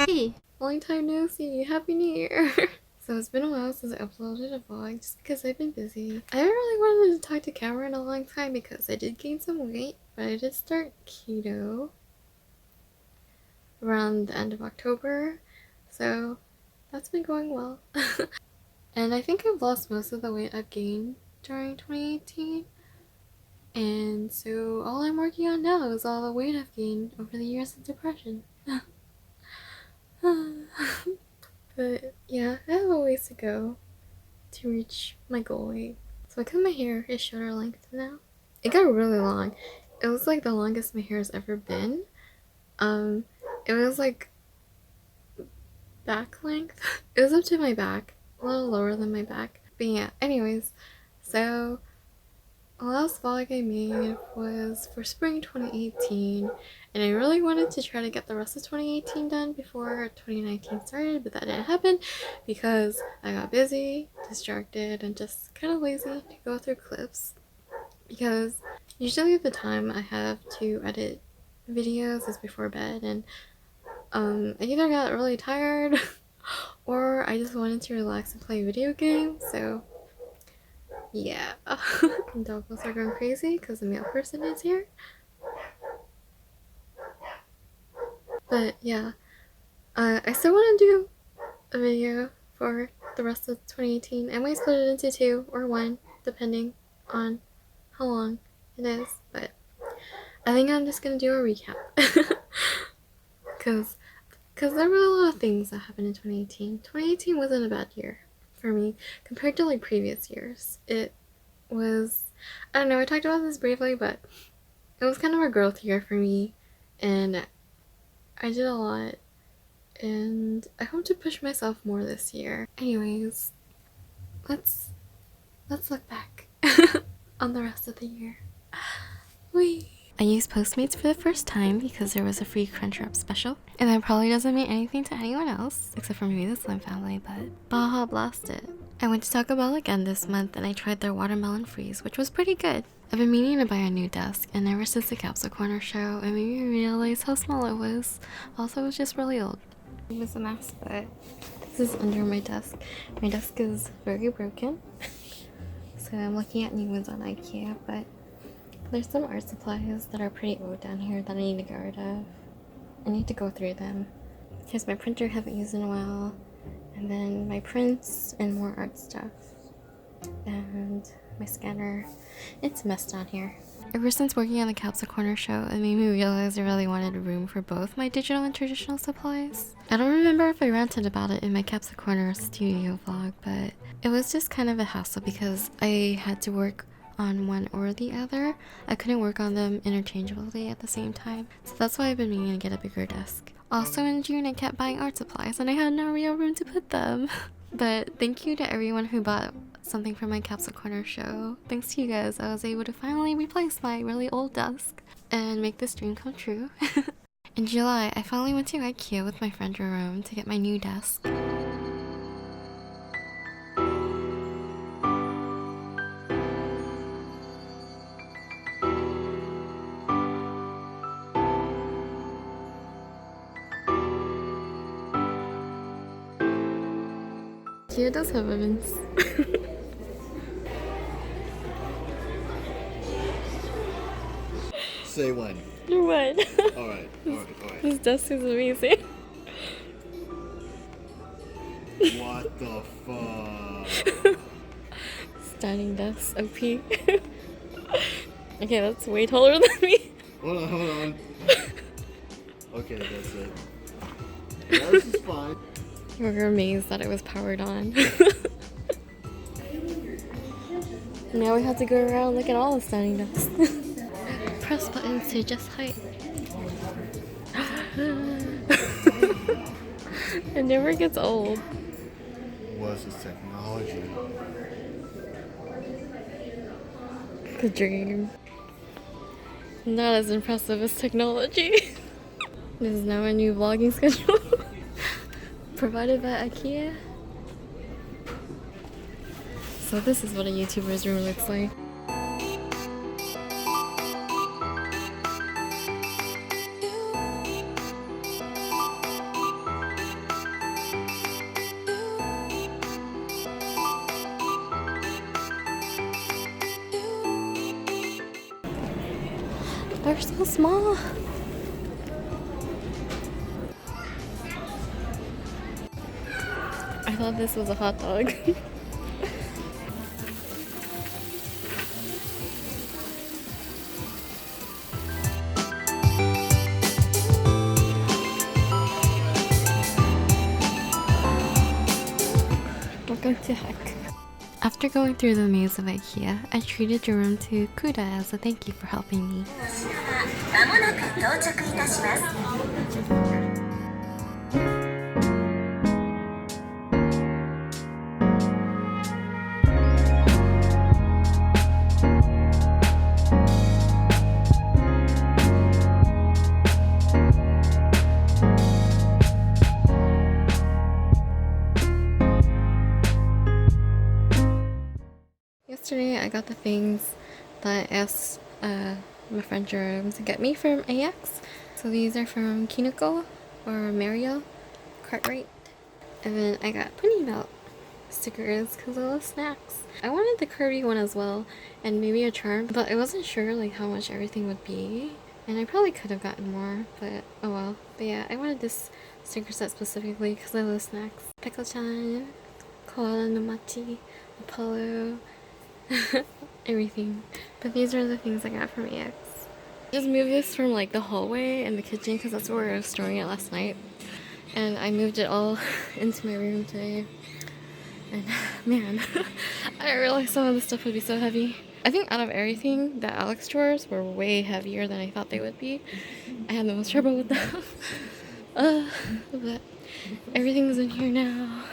Hey, long time no see. Happy New Year. So it's been a while since I uploaded a vlog just because I've been busy. I haven't really wanted to talk to camera in a long time because I did gain some weight, but I did start keto around the end of October, so that's been going well. And I think I've lost most of the weight I've gained during 2018. And so all I'm working on now is all the weight I've gained over the years of depression. But yeah, I have a ways to go to reach my goal weight. So I cut my hair, it's shoulder length now. It got really long. It was like the longest my hair has ever been. It was like back length. It was up to my back, a little lower than my back. But yeah, anyways, so the last vlog I made was for spring 2018, and I really wanted to try to get the rest of 2018 done before 2019 started, but that didn't happen because I got busy, distracted, and just kind of lazy to go through clips, because usually the time I have to edit videos is before bed, and I either got really tired or I just wanted to relax and play video games, so yeah. Doggos are going crazy because the male person is here. But yeah, I still want to do a video for the rest of 2018. I might split it into 2 or 1, depending on how long it is. But I think I'm just going to do a recap. Because there were a lot of things that happened in 2018. 2018 wasn't a bad year for me compared to like previous years. It was, I don't know, I talked about this briefly, but it was kind of a growth year for me, and I did a lot, and I hope to push myself more this year. Anyways, let's look back on the rest of the year. Whee! I used Postmates for the first time because there was a free Crunchwrap special, and that probably doesn't mean anything to anyone else, except for maybe the Slim family, but Baja Blast it. I went to Taco Bell again this month, and I tried their watermelon freeze, which was pretty good. I've been meaning to buy a new desk, and ever since the Capsule Corner show, it made me realize how small it was. Also, it was just really old. It was a mess, but this is under my desk. My desk is very broken, so I'm looking at new ones on IKEA, but there's some art supplies that are pretty old down here that I need to get rid of. I need to go through them. Here's my printer I haven't used in a while, and then my prints and more art stuff, and my scanner. It's a mess down here. Ever since working on the Capsule Corner show, it made me realize I really wanted room for both my digital and traditional supplies. I don't remember if I ranted about it in my Capsule Corner studio vlog, but it was just kind of a hassle because I had to work on one or the other. I couldn't work on them interchangeably at the same time, so that's why I've been meaning to get a bigger desk. Also in June, I kept buying art supplies and I had no real room to put them. But thank you to everyone who bought something from my Capsule Corner show. Thanks to you guys, I was able to finally replace my really old desk and make this dream come true. In July, I finally went to IKEA with my friend Jerome to get my new desk. IKEA does have ovens. Say when. You're what? Alright. This desk is amazing. What the fuck? Standing desk, OP. Okay, that's way taller than me. Hold on. Okay, that's it. Yeah, this is fine. We were amazed that it was powered on. Now we have to go around and look at all the standing desks. Press buttons to adjust height. It never gets old. What's this technology? The dream. Not as impressive as technology. This is now my new vlogging schedule. Provided by IKEA. So this is what a YouTuber's room looks like. They're so small. I thought this was a hot dog. Welcome to Heck. After going through the maze of IKEA, I treated Jerome to Kuda as a thank you for helping me. Yesterday I got the things that I asked my friend Jerome to get me from AX. So these are from Kinoko or Mario Cartwright. And then I got Pony Melt stickers because I love snacks. I wanted the Kirby one as well and maybe a charm, but I wasn't sure like how much everything would be. And I probably could have gotten more, but oh well. But yeah, I wanted this sticker set specifically because I love snacks. Peko-chan, Koala no Machi, Apollo, everything. But these are the things I got from AX. Just moved this from like the hallway and the kitchen because that's where I was storing it last night. And I moved it all into my room today. And man, I didn't realize some of the stuff would be so heavy. I think out of everything, the Alex drawers were way heavier than I thought they would be. I had the most trouble with them. But everything's in here now.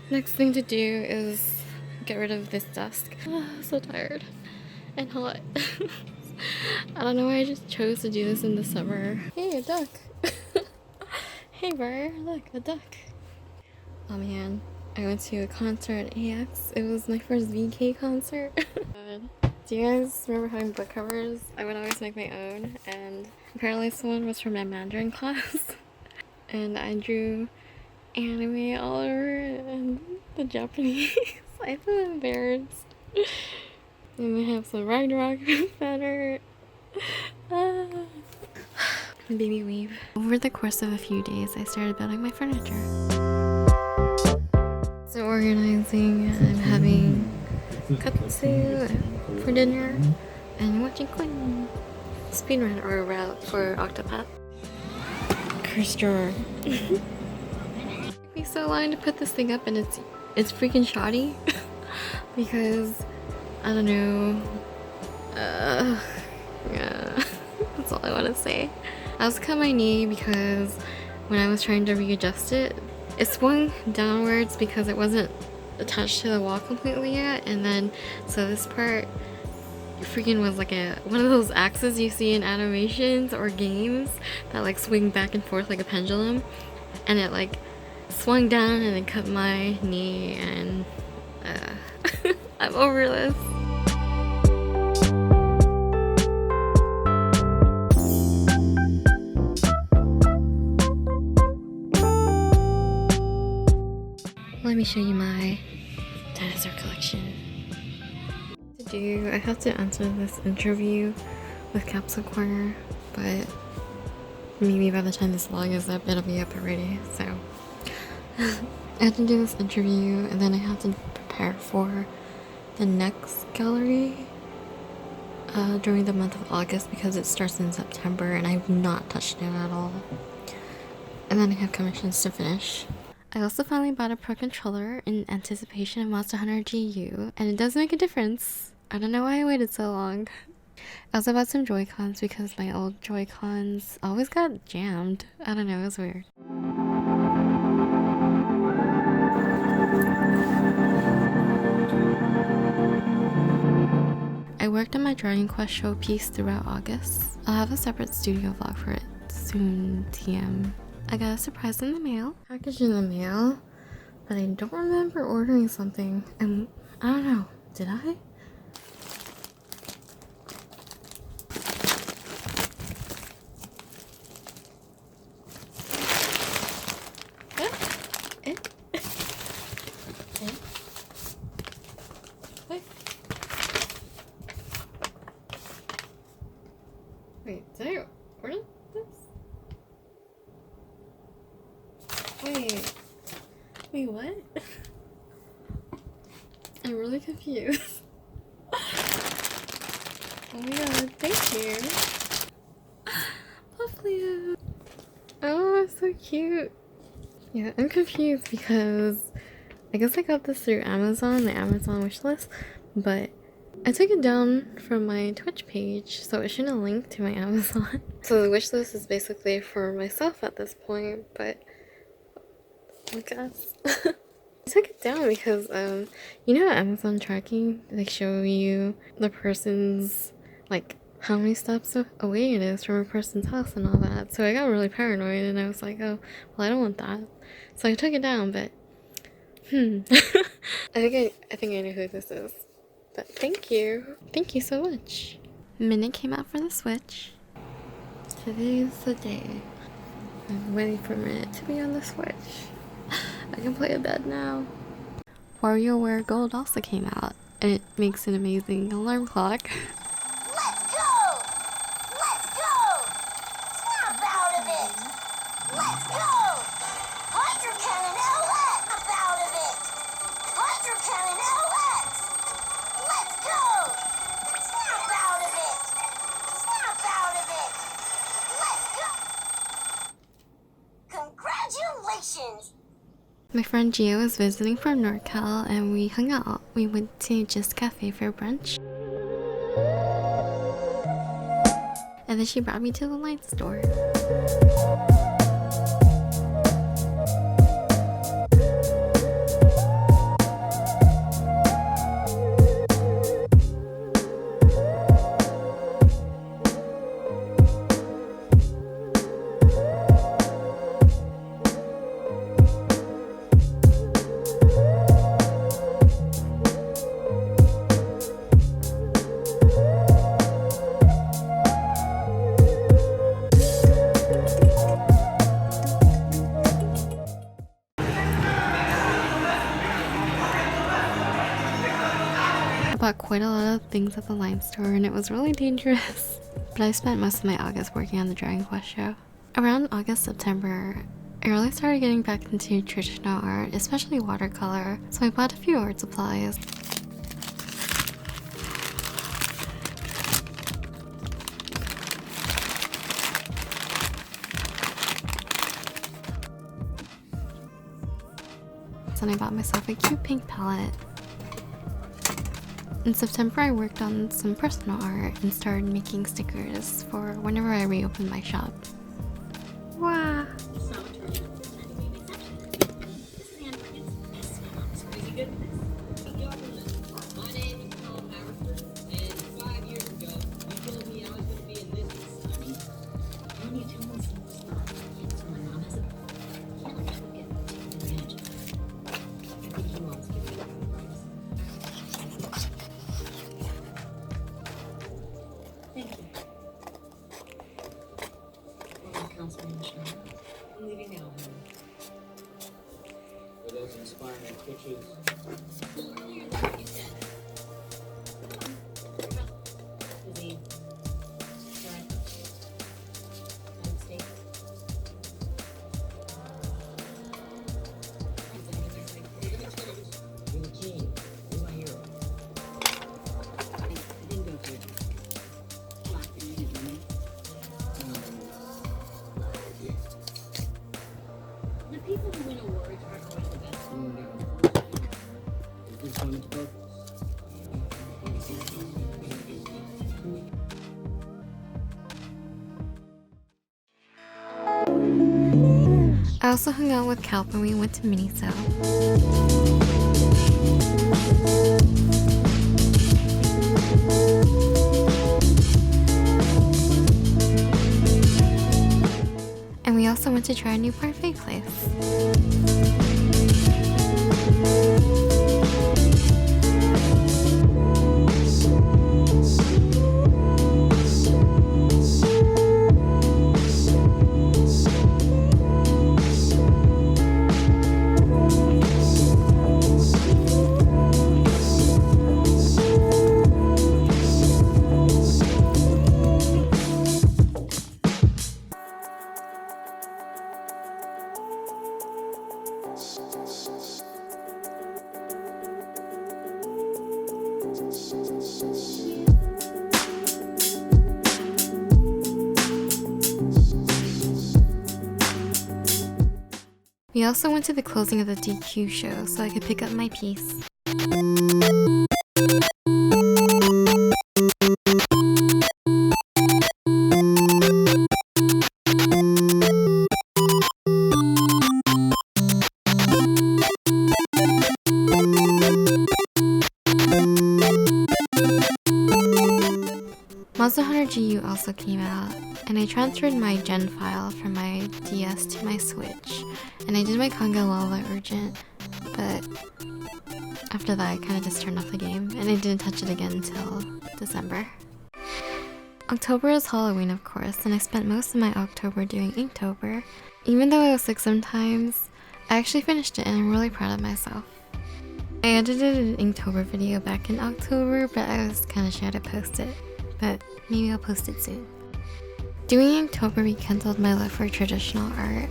Next thing to do is get rid of this desk. So tired and hot. I don't know why I just chose to do this in the summer. Hey, a duck. Hey, Briar, look, a duck. Oh man, I went to a concert at AX. It was my first VK concert. Do you guys remember having book covers? I would always make my own, and apparently this one was from my Mandarin class. And I drew anime all over it and the Japanese. I feel embarrassed. And they have some Ragnarok banner. Baby weave. Over the course of a few days, I started building my furniture. So organizing, I'm having katsu for dinner and watching Quinn speedrun or route for Octopath. Curse drawer. It took me so long to put this thing up and it's freaking shoddy because I don't know. Yeah, that's all I want to say. I was cut my knee because when I was trying to readjust it, it swung downwards because it wasn't attached to the wall completely yet, and then so this part freaking was like one of those axes you see in animations or games that like swing back and forth like a pendulum, and it like swung down and it cut my knee, and I'm over this. Let me show you my dinosaur collection. I have to answer this interview with Capsule Corner, but maybe by the time this vlog is up, it'll be up already, so I have to do this interview and then I have to prepare for the next gallery during the month of August because it starts in September and I've not touched it at all. And then I have commissions to finish. I also finally bought a Pro Controller in anticipation of Monster Hunter GU, and it does make a difference. I don't know why I waited so long. I also bought some Joy-Cons because my old Joy-Cons always got jammed. I don't know, it was weird. I worked on my Dragon Quest showpiece throughout August. I'll have a separate studio vlog for it soon, TM. I got a surprise in the mail. Package in the mail, but I don't remember ordering something. And I don't know, did I? Wait, did I Wait. Wait, what? I'm really confused. Oh my god, thank you. Lovely. Oh, it's so cute. Yeah, I'm confused because I guess I got this through Amazon, the Amazon wishlist, but I took it down from my Twitch page, so it shouldn't link to my Amazon. So the wishlist is basically for myself at this point, but I guess. I took it down because, you know Amazon tracking? They show you the person's, like, how many steps away it is from a person's house and all that. So I got really paranoid and I was like, oh, well, I don't want that. So I took it down, but, I think I know who this is. But thank you. Thank you so much. Minute came out for the Switch. Today's the day. I'm waiting for Minute to be on the Switch. I can play a bed now. WarioWare Gold also came out, and it makes an amazing alarm clock. Let's go! Let's go! Snap out of it! Let's go! Hydro Cannon LX! Snap out of it! Hydro Cannon LX! Let's go! Snap out of it! Snap out of it! Let's go! Congratulations! My friend Gio was visiting from NorCal and we hung out. We went to Just Cafe for brunch. And then she brought me to the light store. I bought quite a lot of things at the Lime store and it was really dangerous. But I spent most of my August working on the Dragon Quest show. Around August, September, I really started getting back into traditional art, especially watercolor, so I bought a few art supplies. Then I bought myself a cute pink palette. In September, I worked on some personal art and started making stickers for whenever I reopened my shop. Wow. I'm leaving now. For those inspiring pictures. The people who win awards aren't always the best. It's fun to focus. I also hung out with Calp when we went to Miniso. And we also went to try a new parfait place. We also went to the closing of the DQ show so I could pick up my piece. Monster Hunter GU also came out, and I transferred my gen file from my DS to my Switch, and I did my Conga Lala Urgent, but after that I kind of just turned off the game, and I didn't touch it again until December. October is Halloween, of course, and I spent most of my October doing Inktober. Even though I was sick sometimes, I actually finished it and I'm really proud of myself. I edited an Inktober video back in October, but I was kind of shy to post it. But maybe I'll post it soon. Doing Inktober rekindled my love for traditional art.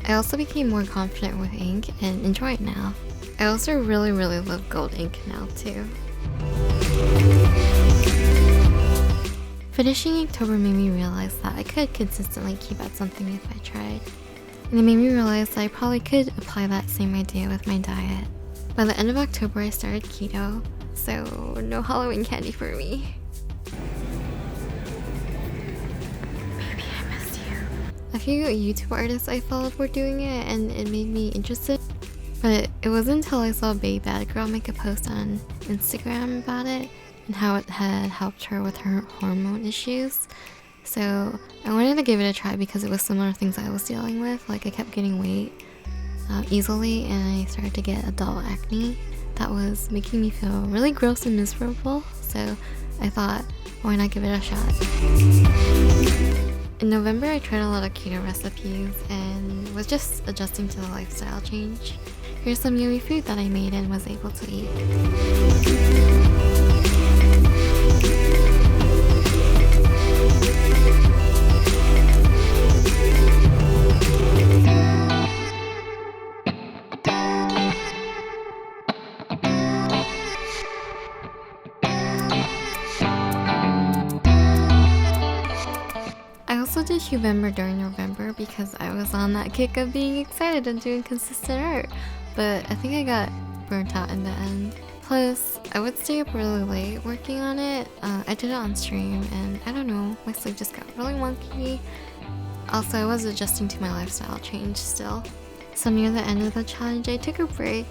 I also became more confident with ink and enjoy it now. I also really love gold ink now too. Finishing Inktober made me realize that I could consistently keep at something if I tried. And it made me realize that I probably could apply that same idea with my diet. By the end of October I started keto, so no Halloween candy for me. A few YouTube artists I followed were doing it and it made me interested, but it wasn't until I saw Bae Bad Girl make a post on Instagram about it and how it had helped her with her hormone issues. So I wanted to give it a try because it was similar things I was dealing with. Like I kept getting weight easily and I started to get adult acne that was making me feel really gross and miserable. So I thought, why not give it a shot? In November, I tried a lot of keto recipes and was just adjusting to the lifestyle change. Here's some yummy food that I made and was able to eat. I also did Huevember during November because I was on that kick of being excited and doing consistent art, but I think I got burnt out in the end. Plus, I would stay up really late working on it. I did it on stream and I don't know, my sleep just got really wonky. Also, I was adjusting to my lifestyle change still. So near the end of the challenge, I took a break,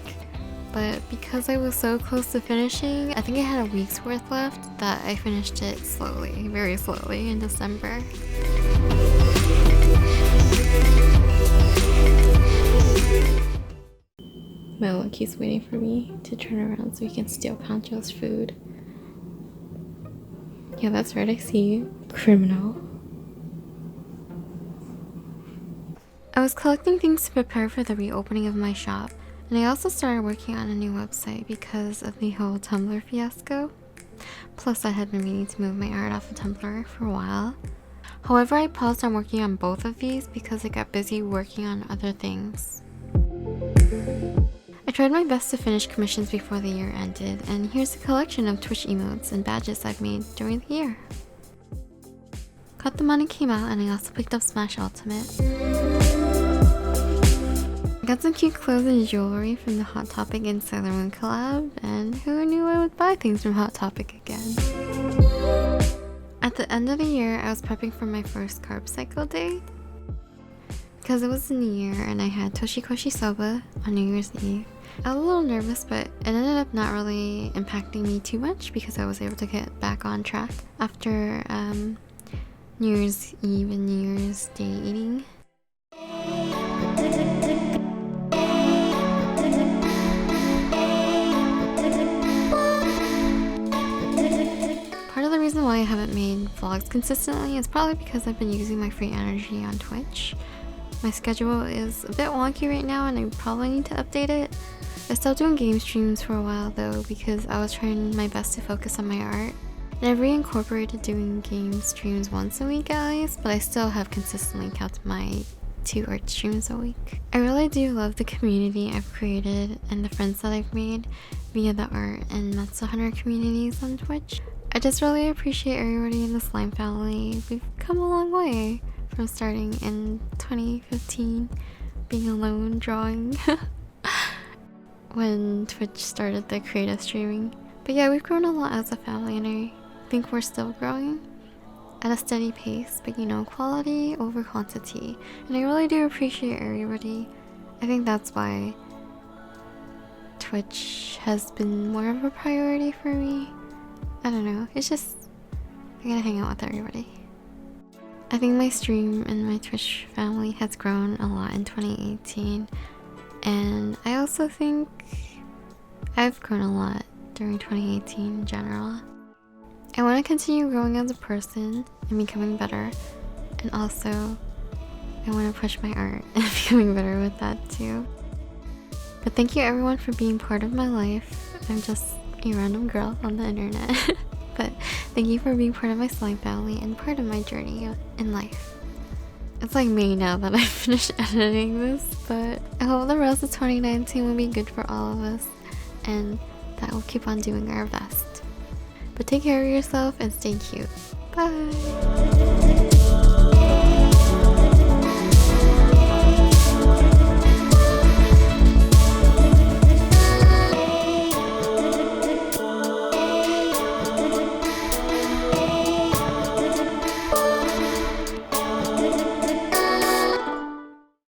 but because I was so close to finishing, I think I had a week's worth left, that I finished it slowly, very slowly in December. Melo keeps waiting for me to turn around so he can steal Pancho's food. Yeah, that's right, I see you. Criminal. I was collecting things to prepare for the reopening of my shop, and I also started working on a new website because of the whole Tumblr fiasco. Plus, I had been meaning to move my art off of Tumblr for a while. However, I paused on working on both of these because I got busy working on other things. I tried my best to finish commissions before the year ended, and here's a collection of Twitch emotes and badges I've made during the year. Cut the Money came out, and I also picked up Smash Ultimate. I got some cute clothes and jewelry from the Hot Topic and Sailor Moon collab, and who knew I would buy things from Hot Topic again? At the end of the year, I was prepping for my first carb cycle day. Because it was the new year and I had Toshikoshi Soba on New Year's Eve. I was a little nervous, but it ended up not really impacting me too much because I was able to get back on track after New Year's Eve and New Year's Day eating. Part of the reason why I haven't made vlogs consistently is probably because I've been using my free energy on Twitch. My schedule is a bit wonky right now and I probably need to update it. I stopped doing game streams for a while though because I was trying my best to focus on my art. And I've reincorporated doing game streams once a week at least, but I still have consistently kept my 2 art streams a week. I really do love the community I've created and the friends that I've made via the art and Monster Hunter communities on Twitch. I just really appreciate everybody in the Slime family. We've come a long way from starting in 2015, being alone drawing when Twitch started the creative streaming. But yeah, we've grown a lot as a family, and I think we're still growing at a steady pace, but you know, quality over quantity. And I really do appreciate everybody. I think that's why Twitch has been more of a priority for me. I don't know, it's just, I gotta hang out with everybody. I think my stream and my Twitch family has grown a lot in 2018, and I also think I've grown a lot during 2018 in general. I want to continue growing as a person and becoming better, and also I want to push my art and becoming better with that too. But thank you everyone for being part of my life. I'm just a random girl on the internet. But thank you for being part of my slime family and part of my journey in life. It's like May now that I finished editing this, but I hope the rest of 2019 will be good for all of us, and that we'll keep on doing our best. But take care of yourself and stay cute. Bye!